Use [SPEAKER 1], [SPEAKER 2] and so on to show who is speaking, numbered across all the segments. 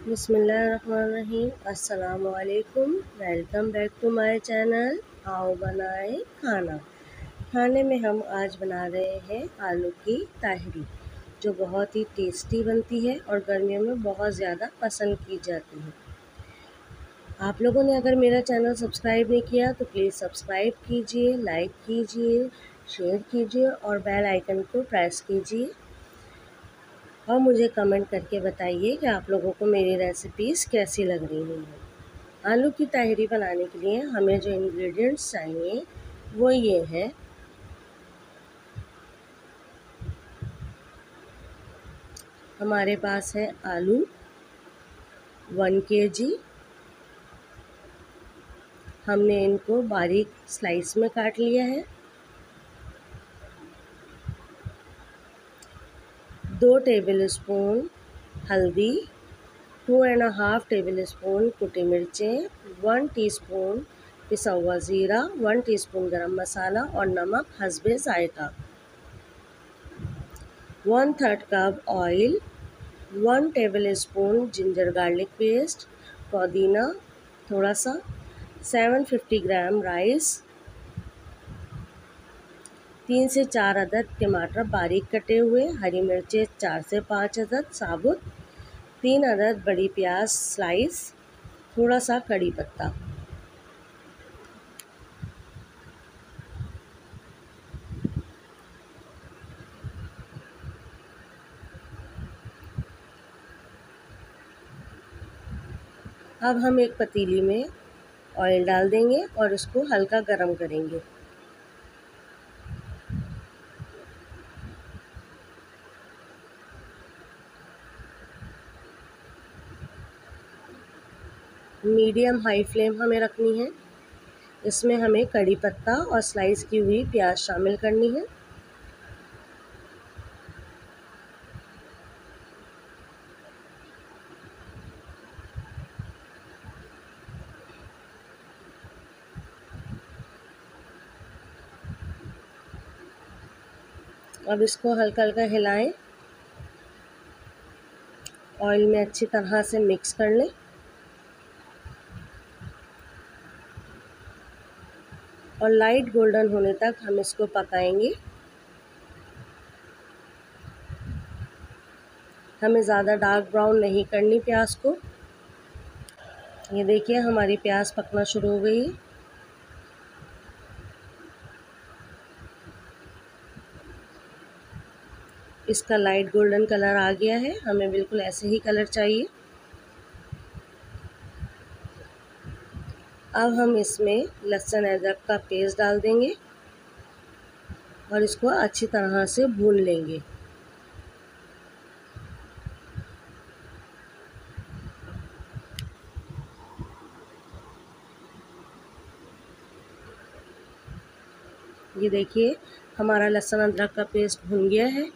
[SPEAKER 1] बिस्मिल्लाहिर्रहमानिर्रहीम। अस्सलाम वालेकुम। Welcome back to my channel. आओ बनाए खाना। खाने में हम आज बना रहे हैं आलू की ताहरी, जो बहुत ही टेस्टी बनती है और गर्मियों में बहुत ज़्यादा पसंद की जाती है। आप लोगों ने अगर मेरा चैनल सब्सक्राइब नहीं किया तो प्लीज़ सब्सक्राइब कीजिए, लाइक कीजिए, शेयर कीजिए और बेल आइकन को प्रेस कीजिए और मुझे कमेंट करके बताइए कि आप लोगों को मेरी रेसिपीज़ कैसी लग रही हैं। आलू की ताहरी बनाने के लिए हमें जो इंग्रेडिएंट्स चाहिए वो ये है। हमारे पास है आलू 1 kg। हमने इनको बारीक स्लाइस में काट लिया है। 2 टेबलस्पून हल्दी, 2.5 टेबलस्पून कुटी मिर्चें, 1 टीस्पून पिसा हुआ ज़ीरा, 1 टीस्पून गरम मसाला और नमक हस्बे ज़ायका। 1/3 cup oil, 1 tablespoon ginger garlic paste, पुदीना थोड़ा सा, 750 ग्राम राइस, 3 से 4 अदद टमाटर बारीक कटे हुए, हरी मिर्चें 4 से 5 अदद साबुत, 3 अदद बड़ी प्याज स्लाइस, थोड़ा सा कड़ी पत्ता। अब हम एक पतीली में ऑयल डाल देंगे और इसको हल्का गरम करेंगे। मीडियम हाई फ्लेम हमें रखनी है। इसमें हमें कड़ी पत्ता और स्लाइस की हुई प्याज शामिल करनी है। अब इसको हल्का हल्का हिलाएं, ऑयल में अच्छी तरह से मिक्स कर लें और लाइट गोल्डन होने तक हम इसको पकाएंगे। हमें ज़्यादा डार्क ब्राउन नहीं करनी प्याज को। ये देखिए हमारी प्याज पकना शुरू हो गई है। इसका लाइट गोल्डन कलर आ गया है। हमें बिल्कुल ऐसे ही कलर चाहिए। अब हम इसमें लहसुन अदरक का पेस्ट डाल देंगे और इसको अच्छी तरह से भून लेंगे। ये देखिए हमारा लहसुन अदरक का पेस्ट भुन गया है।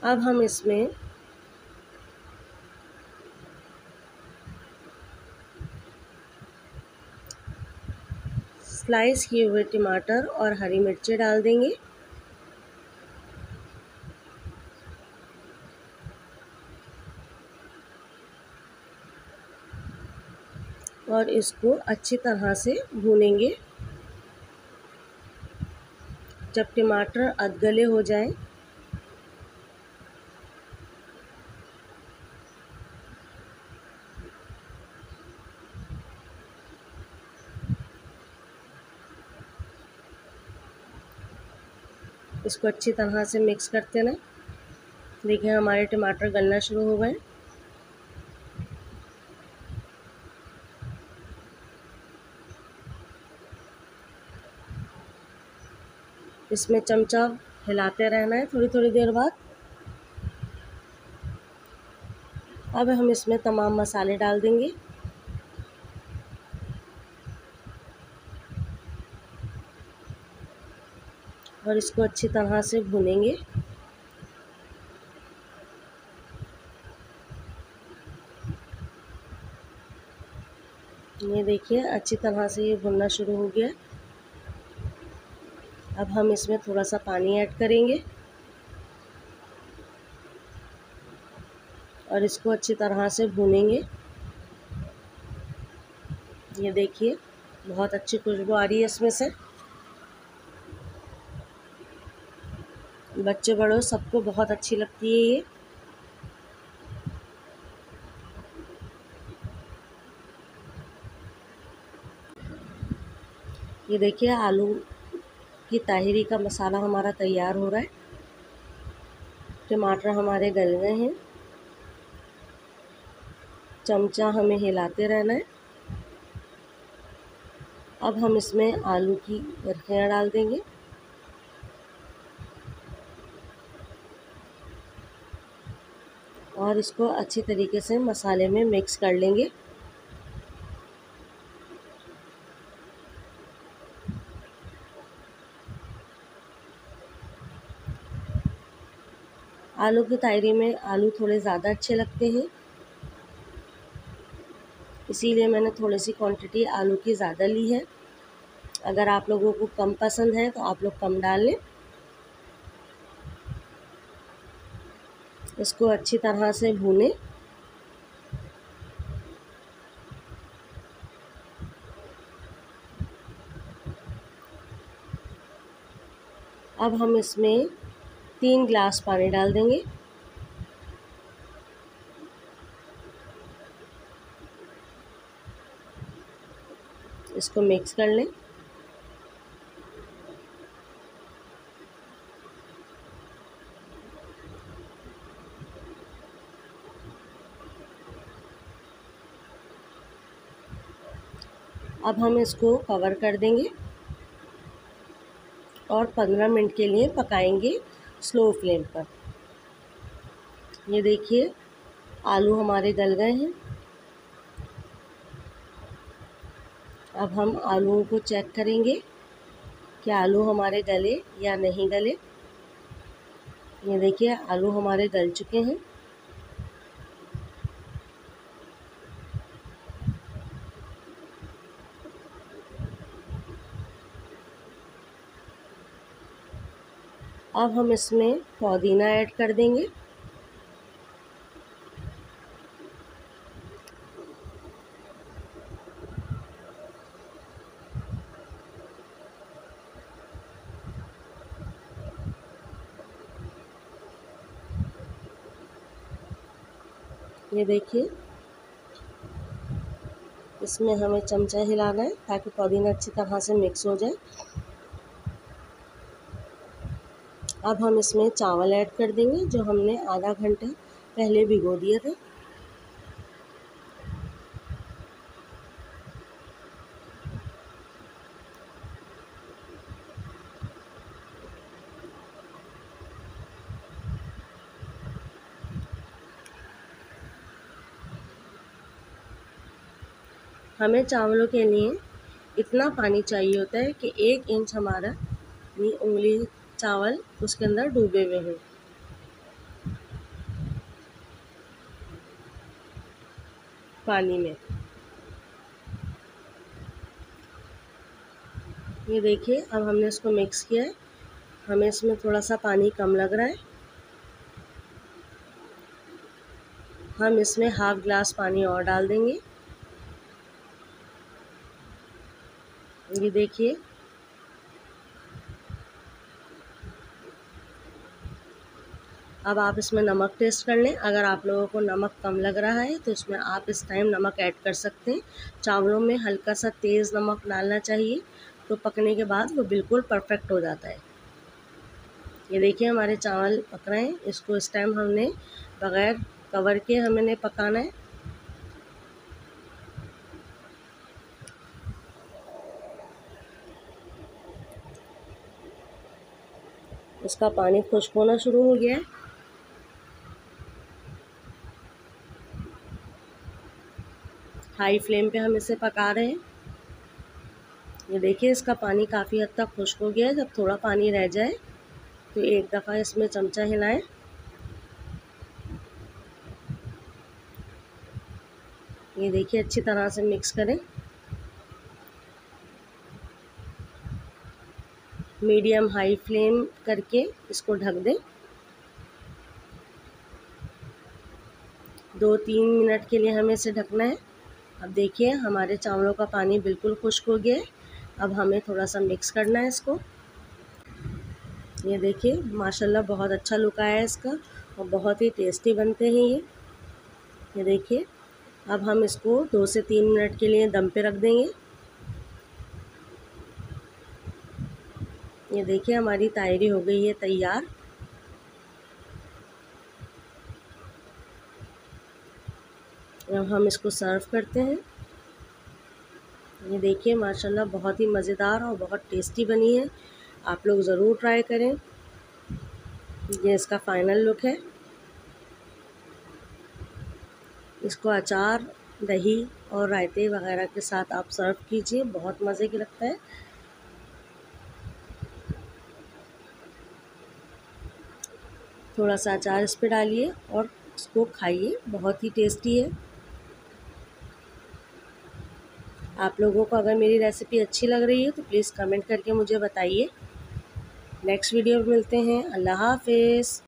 [SPEAKER 1] अब हम इसमें स्लाइस किए हुए टमाटर और हरी मिर्चें डाल देंगे और इसको अच्छी तरह से भूनेंगे। जब टमाटर अधगले हो जाएं इसको अच्छी तरह से मिक्स करते रहें। देखिए हमारे टमाटर गलना शुरू हो गए। इसमें चमचा हिलाते रहना है थोड़ी थोड़ी देर बाद। अब हम इसमें तमाम मसाले डाल देंगे। और इसको अच्छी तरह से भूनेंगे। ये देखिए अच्छी तरह से ये भुनना शुरू हो गया। अब हम इसमें थोड़ा सा पानी ऐड करेंगे और इसको अच्छी तरह से भूनेंगे। ये देखिए बहुत अच्छी खुशबू आ रही है इसमें से। बच्चे बड़ों सबको बहुत अच्छी लगती है ये। ये देखिए आलू की ताहिरी का मसाला हमारा तैयार हो रहा है। टमाटर हमारे गल गए हैं। चमचा हमें हिलाते रहना है। अब हम इसमें आलू की बर्फियाँ डाल देंगे। और इसको अच्छी तरीके से मसाले में मिक्स कर लेंगे। आलू की तायरी में आलू थोड़े ज़्यादा अच्छे लगते हैं, इसीलिए मैंने थोड़ी सी क्वांटिटी आलू की ज़्यादा ली है। अगर आप लोगों को कम पसंद है तो आप लोग कम डाल लें। इसको अच्छी तरह से भूनें। अब हम इसमें 3 गिलास पानी डाल देंगे। इसको मिक्स कर लें। अब हम इसको कवर कर देंगे और 15 मिनट के लिए पकाएंगे स्लो फ्लेम पर। ये देखिए आलू हमारे गल गए हैं। अब हम आलूओं को चेक करेंगे कि आलू हमारे गले या नहीं गले। ये देखिए आलू हमारे गल चुके हैं। अब हम इसमें पुदीना ऐड कर देंगे। ये देखिए इसमें हमें चमचा हिलाना है ताकि पुदीना अच्छी तरह से मिक्स हो जाए। अब हम इसमें चावल ऐड कर देंगे जो हमने आधा घंटा पहले भिगो दिए थे। हमें चावलों के लिए इतना पानी चाहिए होता है कि 1 इंच हमारा उंगली चावल उसके अंदर डूबे हुए हैं। पानी में ये देखिए अब हमने इसको मिक्स किया है। हमें इसमें थोड़ा सा पानी कम लग रहा है। हम इसमें हाफ ग्लास पानी और डाल देंगे। ये देखिए अब आप इसमें नमक टेस्ट कर लें। अगर आप लोगों को नमक कम लग रहा है तो इसमें आप इस टाइम नमक ऐड कर सकते हैं। चावलों में हल्का सा तेज़ नमक डालना चाहिए, तो पकने के बाद वो बिल्कुल परफेक्ट हो जाता है। ये देखिए हमारे चावल पक रहे हैं। इसको इस टाइम हमने बग़ैर कवर के हमने पकाना है। इसका पानी खुश्क होना शुरू हो गया है। हाई फ्लेम पे हम इसे पका रहे हैं। ये देखिए इसका पानी काफ़ी हद तक खुश्क हो गया है। जब थोड़ा पानी रह जाए तो एक दफ़ा इसमें चमचा हिलाएं। ये देखिए अच्छी तरह से मिक्स करें। मीडियम हाई फ्लेम करके इसको ढक दें। 2-3 मिनट के लिए हमें इसे ढकना है। अब देखिए हमारे चावलों का पानी बिल्कुल खुश्क हो गया है। अब हमें थोड़ा सा मिक्स करना है इसको। ये देखिए माशाल्लाह बहुत अच्छा लुक आया है इसका और बहुत ही टेस्टी बनते हैं ये देखिए। अब हम इसको 2 से 3 मिनट के लिए दम पे रख देंगे। ये देखिए हमारी तायरी हो गई है तैयार। अब हम इसको सर्व करते हैं। ये देखिए माशाल्लाह बहुत ही मज़ेदार और बहुत टेस्टी बनी है। आप लोग ज़रूर ट्राई करें। ये इसका फाइनल लुक है। इसको अचार, दही और रायते वगैरह के साथ आप सर्व कीजिए, बहुत मज़े की लगता है। थोड़ा सा अचार इस पे डालिए और इसको खाइए, बहुत ही टेस्टी है। आप लोगों को अगर मेरी रेसिपी अच्छी लग रही है तो प्लीज़ कमेंट करके मुझे बताइए। नेक्स्ट वीडियो में मिलते हैं। अल्लाह हाफ़िज़।